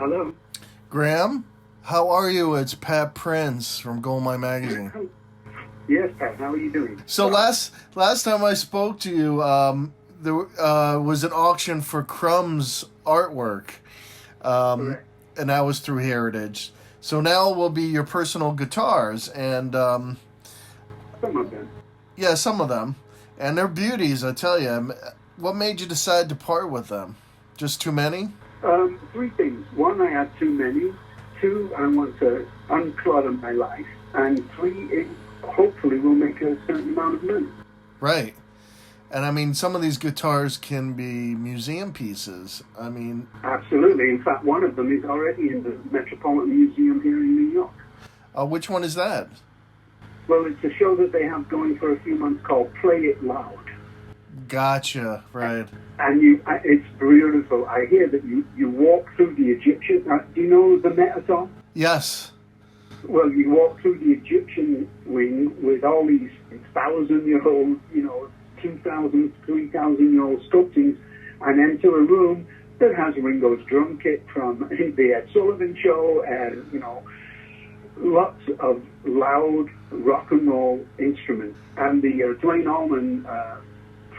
Hello. Graham, how are you? It's Pat Prince from Gold Mine Magazine. Yes, Pat. How are you doing? So last time I spoke to you, there was an auction for Crumb's artwork, um, Correct. and that was through Heritage. So now will be your personal guitars, and Some of them. yeah, some of them, and they're beauties. I tell you, what made you decide to part with them? Just too many? Three things. One, I had too many. Two, I want to unclutter my life. And three, it hopefully will make a certain amount of money. Right. And I mean, some of these guitars can be museum pieces. I mean, Absolutely. In fact, one of them is already in the Metropolitan Museum here in New York. which one is that? Well, it's a show that they have going for a few months called Play It Loud. Gotcha. Right. And it's beautiful. I hear that you walk through the Egyptian. Do you know the Met at all? Yes. Well, you walk through the Egyptian wing with all these 1,000-year-old, 2,000, 3,000-year-old sculptures, and enter a room that has Ringo's drum kit from the Ed Sullivan Show, and lots of loud rock and roll instruments, and the Dwayne Allman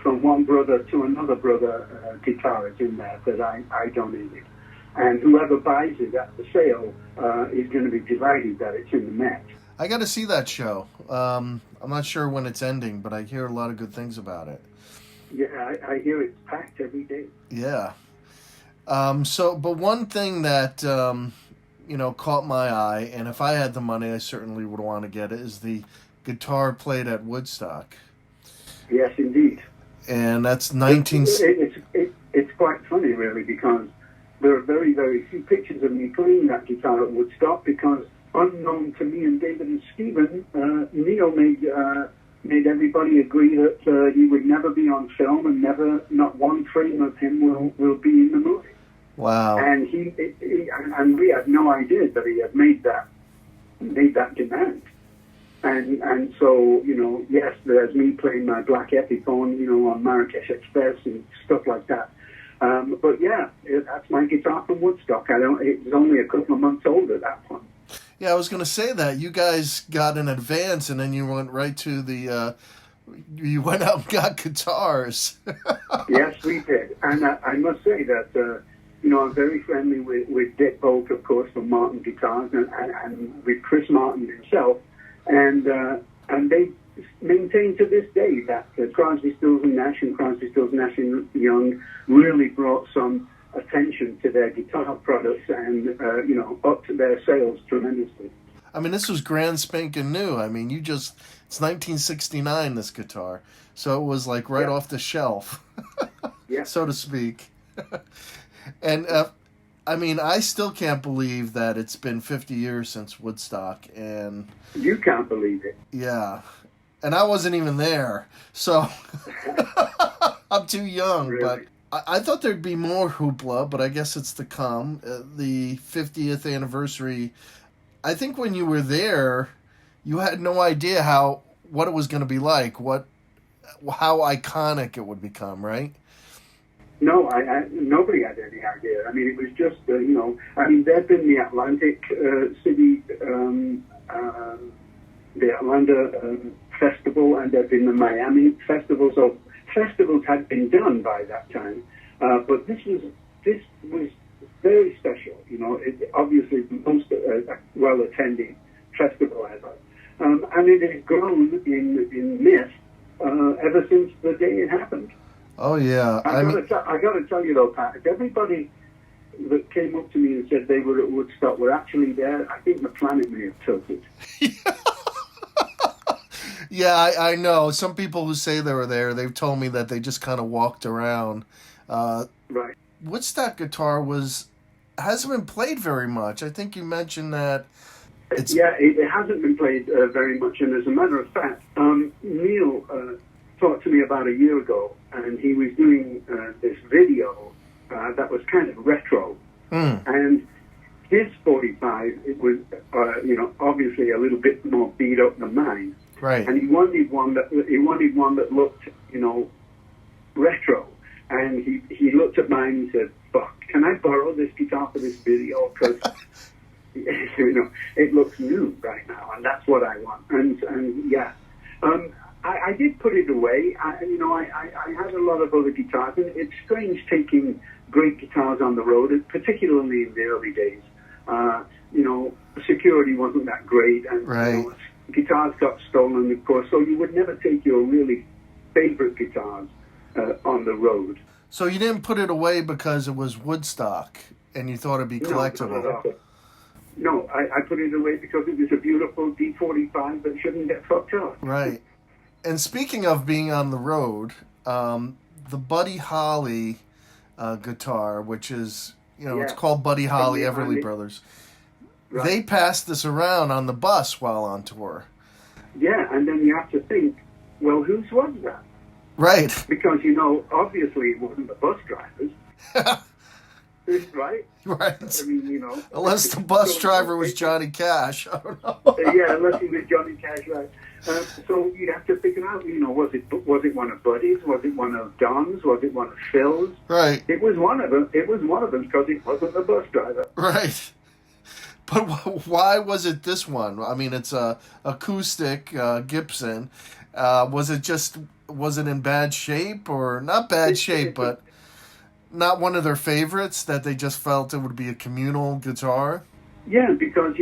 from one brother to another brother guitar is in there that I donated. And whoever buys it at the sale is going to be delighted that it's in the Met. I got to see that show. I'm not sure when it's ending, but I hear a lot of good things about it. Yeah, I hear it's packed every day. Yeah. But one thing that, caught my eye, and if I had the money, I certainly would want to get it, is the guitar played at Woodstock. Yes, indeed. And that's 19... It's quite funny, really, because there are very, very few pictures of me playing that guitar at Woodstock, because unknown to me and David and Stephen, Neil made everybody agree that he would never be on film, and not one frame of him will be in the movie. Wow. And and we had no idea that he had made that demand. And so, yes, there's me playing my black Epiphone, on Marrakesh Express and stuff like that. But yeah, that's my guitar from Woodstock. It was only a couple of months old at that point. Yeah, I was going to say that. You guys got an advance, and then you went right to the... you went out and got guitars. Yes, we did. And I must say that, I'm very friendly with Dick Bolt, of course, from Martin Guitars, and with Chris Martin himself. And they maintain to this day that Crosby, Stills and Nash and Crosby, Stills, Nash and Young really brought some attention to their guitar products and, upped their sales tremendously. I mean, this was grand spanking new. I mean, it's 1969, this guitar. So it was like right off the shelf, so to speak. And, I still can't believe that it's been 50 years since Woodstock. And you can't believe it. Yeah. And I wasn't even there. So I'm too young, really? But I thought there'd be more hoopla, but I guess it's to come. The 50th anniversary, I think when you were there, you had no idea what it was going to be like, how iconic it would become, right? No, nobody had any idea. I mean, it was just, there'd been the Atlantic City, the Atlanta Festival, and there'd been the Miami Festival. So festivals had been done by that time, but this was very special. Obviously the most well-attended festival ever, and it has grown in myth ever since the day it happened. Oh yeah, I got to tell you though, Pat, if everybody that came up to me and said they were at Woodstock were actually there, I think the planet may have tilted. Yeah, I know. Some people who say they were there, they've told me that they just kind of walked around. Right. Woodstock guitar hasn't been played very much. I think you mentioned that. It hasn't been played very much, and as a matter of fact, Neil talked to me about a year ago, and he was doing this video that was kind of retro, and his 45, it was obviously a little bit more beat up than mine, right? And he wanted one that looked retro, and he looked at mine and said, "Fuck, can can I borrow this guitar for this video? Because, it looks new right now, and that's what I want. And yeah. I did put it away. I had a lot of other guitars, and it's strange taking great guitars on the road, particularly in the early days. Security wasn't that great, and right. Guitars got stolen, of course, so you would never take your really favorite guitars on the road. So you didn't put it away because it was Woodstock, and you thought it'd be collectible? No, I put it away because it was a beautiful D45 that shouldn't get fucked up. Right. And speaking of being on the road, the Buddy Holly guitar, which is, it's called Buddy Holly, Everly Brothers. Right. They passed this around on the bus while on tour. Yeah, and then you have to think, well, whose was that? Right. Because, obviously it wasn't the bus drivers. Right? Right. I mean, unless the bus driver was Johnny Cash. I don't know. Yeah, unless he was Johnny Cash, right. So you have to figure out, was it one of Buddy's? Was it one of Don's? Was it one of Phil's? Right. It was one of them. It was one of them because it wasn't the bus driver. Right. But why was it this one? I mean, it's a acoustic Gibson. Was it in bad shape, or not bad shape, but not one of their favorites that they just felt it would be a communal guitar? Yeah, because,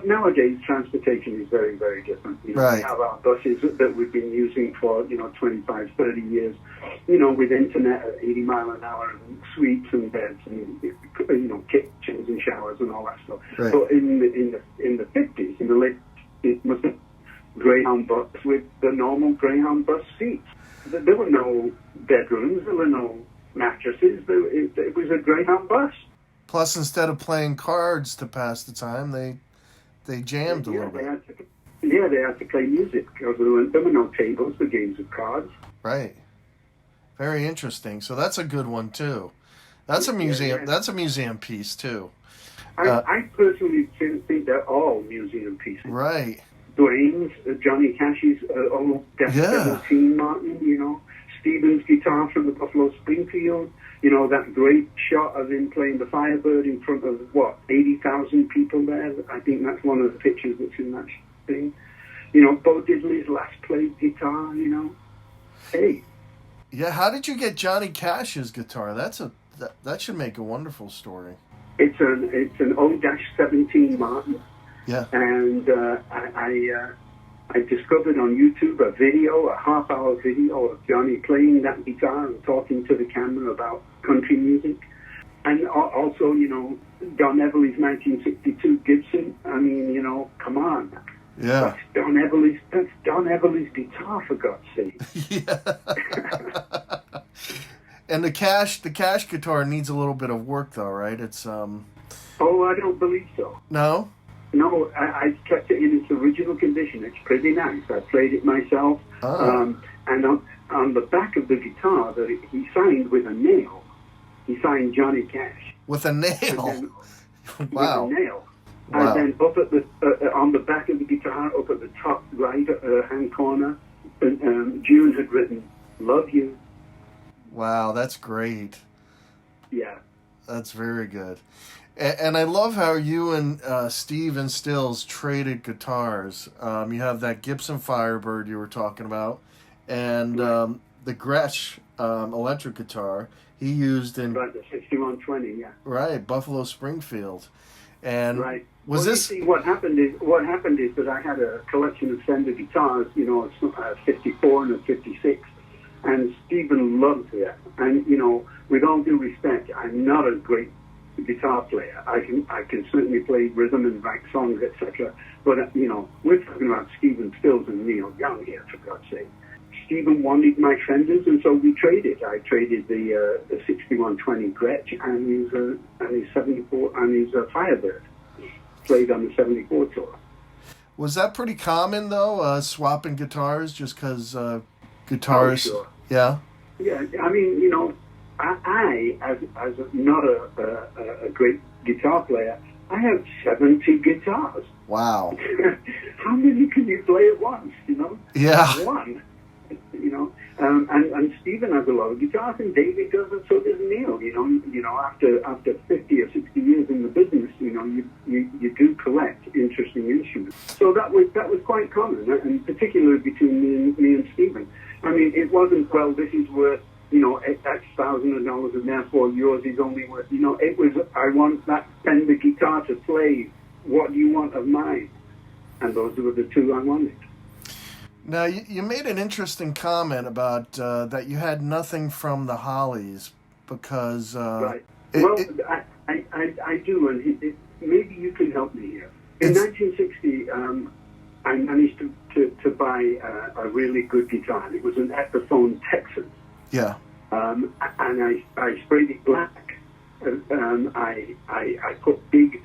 nowadays transportation is very, very different. Right. We have our buses that we've been using for, 25, 30 years, with internet at 80 mile an hour and suites and beds and, kitchens and showers and all that stuff. Right. But in the 50s, in the late, it was a Greyhound bus with the normal Greyhound bus seats. There were no bedrooms, there were no mattresses, it was a Greyhound bus. Plus, instead of playing cards to pass the time, they jammed a little bit. They had to play music because there were no tables for games of cards. Right. Very interesting. So that's a good one too. That's a museum. Yeah. That's a museum piece too. I personally think they're all museum pieces. Right. Dwayne's, Johnny Cash's old Death Devil Team Martin, Stephen's guitar from the Buffalo Springfield, that great shot of him playing the Firebird in front of, 80,000 people there. I think that's one of the pictures that's in that thing. Bo Diddley's last played guitar, Hey. Yeah, how did you get Johnny Cash's guitar? That should make a wonderful story. It's an O-17 Martin. Yeah. And I discovered on YouTube a half-hour video of Johnny playing that guitar and talking to the camera about country music. And also, Don Everly's 1962 Gibson. I mean, come on. Yeah. That's Don Everly's guitar, for God's sake. Yeah. And the Cash guitar needs a little bit of work, though, right? It's Oh, I don't believe so. No? No, I kept it in its original condition. It's pretty nice. I played it myself. Oh. And on the back of the guitar, that he signed with a nail. He signed Johnny Cash. With a nail? Wow. With a nail. Wow. And then up at on the back of the guitar, up at the top right hand corner, June had written, "Love you." Wow, that's great. Yeah. That's very good. And I love how you and Steve Stills traded guitars. You have that Gibson Firebird you were talking about, and the Gretsch electric guitar he used in... Right, the 6120, yeah. Right, Buffalo Springfield. And right. Was this... You see, what happened is that I had a collection of Fender guitars, a 54 and a 56, and Stephen loved it. And, with all due respect, I'm not a great guitar player. I can certainly play rhythm and write songs, etc. But we're talking about Stephen Stills and Neil Young here, for God's sake. Stephen wanted my Fenders, and so we traded. I traded the 6120 Gretsch and his 74 and his Firebird. Played on the 74 tour. Was that pretty common though? Swapping guitars just because guitars? Oh, sure. Yeah. Yeah, I mean, I as not a great guitar player, I have 70 guitars. Wow. How many can you play at once, Yeah. One. you know. And Stephen has a lot of guitars, and David does, and so does Neil. After 50 or 60 years in the business, you do collect interesting instruments. So that was quite common, and particularly between me and Stephen. I mean, it wasn't, well, this is worth, X thousand of dollars, and therefore yours is only worth, it was, I want that Fender guitar to play. What do you want of mine? And those were the two I wanted. Now, you made an interesting comment about that you had nothing from the Hollies because... right. I do, and maybe you can help me here. In 1960, I managed to buy a really good guitar. It was an Epiphone Texan. Yeah. And I sprayed it black. I put big...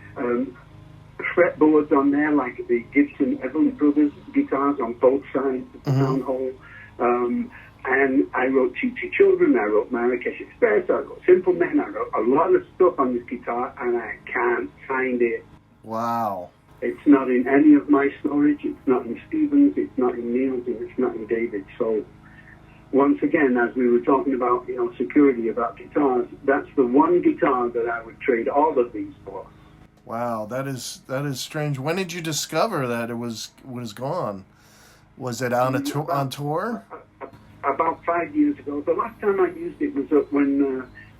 fretboards on there, like the Gibson Evelyn Brothers guitars on both sides of the downhole. And I wrote Chi Children, I wrote Marrakesh Express, I wrote Simple Men, I wrote a lot of stuff on this guitar, and I can't find it. Wow. It's not in any of my storage, it's not in Stephen's, it's not in Neil's, and it's not in David's. So, once again, as we were talking about, security, about guitars, that's the one guitar that I would trade all of these for. Wow, that is strange. When did you discover that it was gone? Was it on tour? About 5 years ago. The last time I used it was when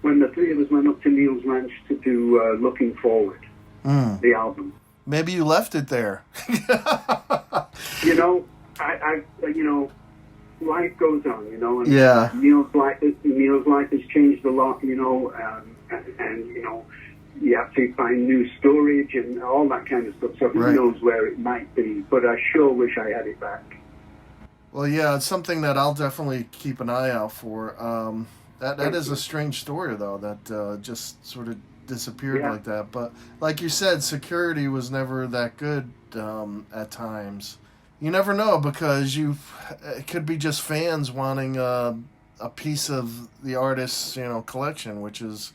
the three of us went up to Neil's ranch to do Looking Forward, the album. Maybe you left it there. Life goes on, and yeah. Neil's life has changed a lot, and you have to find new storage and all that kind of stuff. So who knows where it might be, but I sure wish I had it back. Well, yeah, it's something that I'll definitely keep an eye out for. That is a strange story, though, that just sort of disappeared like that. But like you said, security was never that good at times. You never know, because it could be just fans wanting a piece of the artist's collection, which is...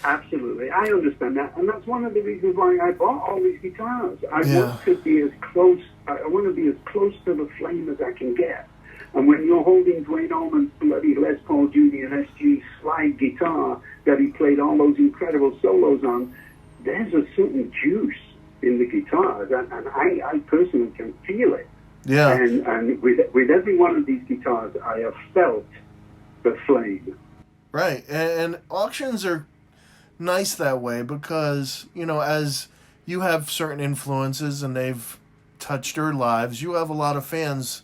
Absolutely, I understand that, and that's one of the reasons why I bought all these guitars. I want to be as close. I want to be as close to the flame as I can get. And when you're holding Dwayne Allman's bloody Les Paul Jr. and SG slide guitar that he played all those incredible solos on, there's a certain juice in the guitars, and I personally can feel it. Yeah. And with every one of these guitars, I have felt the flame. Right, and auctions are nice that way because, as you have certain influences and they've touched your lives, you have a lot of fans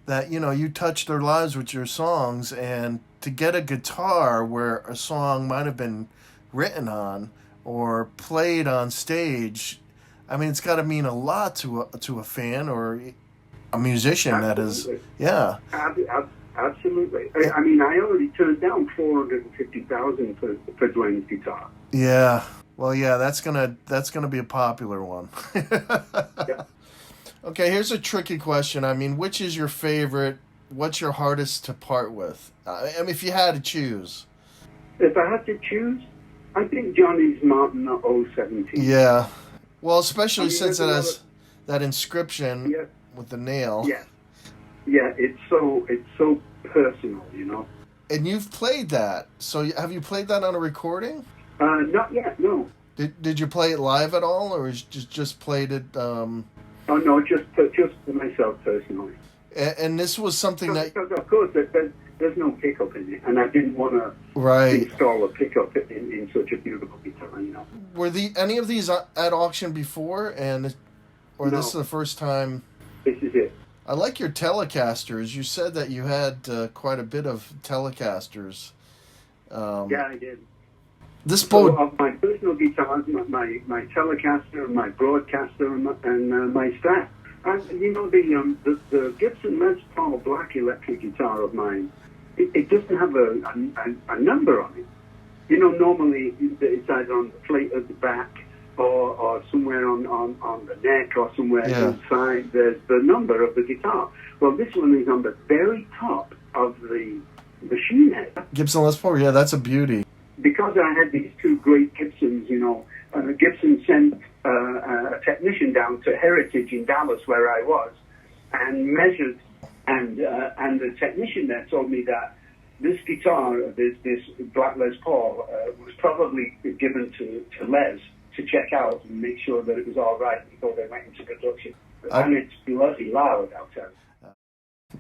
that, you touch their lives with your songs, and to get a guitar where a song might have been written on or played on stage, I mean, it's got to mean a lot to a fan or a musician. Absolutely. That is, yeah. Absolutely. I mean, I already turned down $450,000 for Dwayne's guitar. Yeah. Well, yeah, that's gonna be a popular one. Yeah. Okay, here's a tricky question. I mean, which is your favorite? What's your hardest to part with? I mean, if you had to choose. If I had to choose, I think Johnny's Martin 017. Yeah. Well, especially since it has that inscription with the nail. Yeah. Yeah, it's so personal, And you've played that. So have you played that on a recording? Not yet, no. Did you play it live at all, or just played it? Oh no, just for myself personally. And this was something because of course there's no pickup in it, and I didn't want to install a pickup in such a beautiful guitar, Were any of these at auction before, or no. This is the first time? This is it. I like your Telecasters. You said that you had quite a bit of Telecasters. Yeah, I did. So of my personal guitars, my Telecaster, my Broadcaster, and my Strat. And the Gibson Les Paul black electric guitar of mine, it doesn't have a number on it. Normally it's either on the plate at the back or somewhere on the neck or somewhere inside. There's the number of the guitar. Well, this one is on the very top of the machine head. Gibson Les Paul, yeah, that's a beauty. Because I had these two great Gibsons, Gibson sent a technician down to Heritage in Dallas, where I was, and measured And the technician there told me that this guitar, this Black Les Paul, was probably given to Les to check out and make sure that it was all right before they went into production. And it's bloody loud, I'll tell you.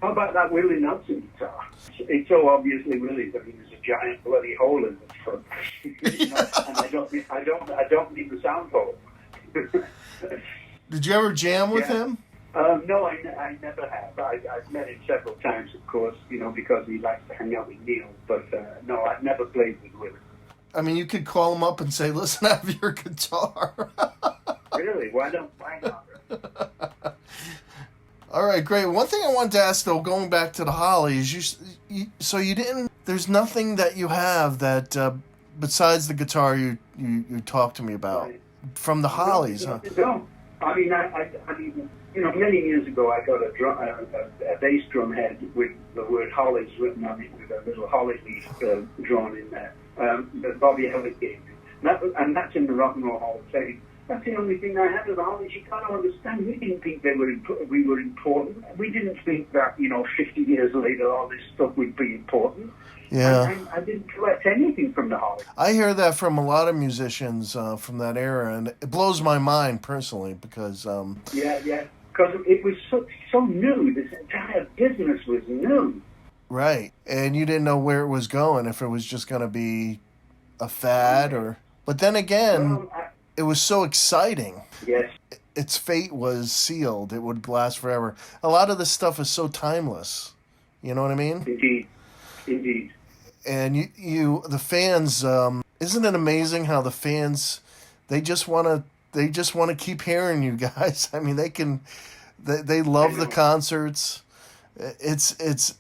How about that Willie Nelson guitar? It's so obviously Willie's. I mean, there's a giant bloody hole in the front, and I don't need the sound hole. Did you ever jam with him? No, I never have. I've met him several times, of course, because he likes to hang out with Neil. But no, I've never played with Willie. I mean, you could call him up and say, "Listen, I have your guitar." Really? Why not? All right, great. One thing I wanted to ask, though, going back to the Hollies, so you didn't. There's nothing that you have that besides the guitar you talked to me about from the Hollies, huh? No. I mean, many years ago, I got a bass drum head with the word Hollies written on it with a little holly leaf drawn in there. That Bobby Elliott gave me. And that's in the Rock and Roll Hall of Fame. That's the only thing I had of the Hollies. You can't understand. We didn't think we were important. We didn't think that, 50 years later, all this stuff would be important. Yeah. I didn't collect anything from the Hollies. I hear that from a lot of musicians from that era, and it blows my mind personally because... Yeah, because it was so new. This entire business was new. Right, and you didn't know where it was going, if it was just going to be a fad or... But then again, it was so exciting. Yes. Its fate was sealed. It would last forever. A lot of this stuff is so timeless. You know what I mean? Indeed. And the fans, isn't it amazing how the fans, they just want to keep hearing you guys. I mean, they love the concerts. It's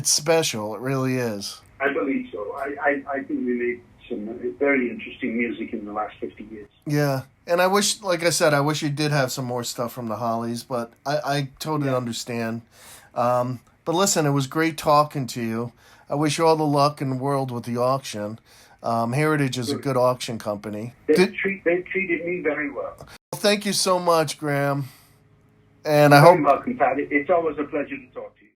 special. It really is. I believe so. I think we made some very interesting music in the last 50 years. Yeah. And I wish, like I said, you did have some more stuff from the Hollies, but I totally understand. But listen, it was great talking to you. I wish you all the luck in the world with the auction. Heritage is a good auction company. They treated me very well. Thank you so much, Graham. And You're welcome, Pat. It's always a pleasure to talk to you.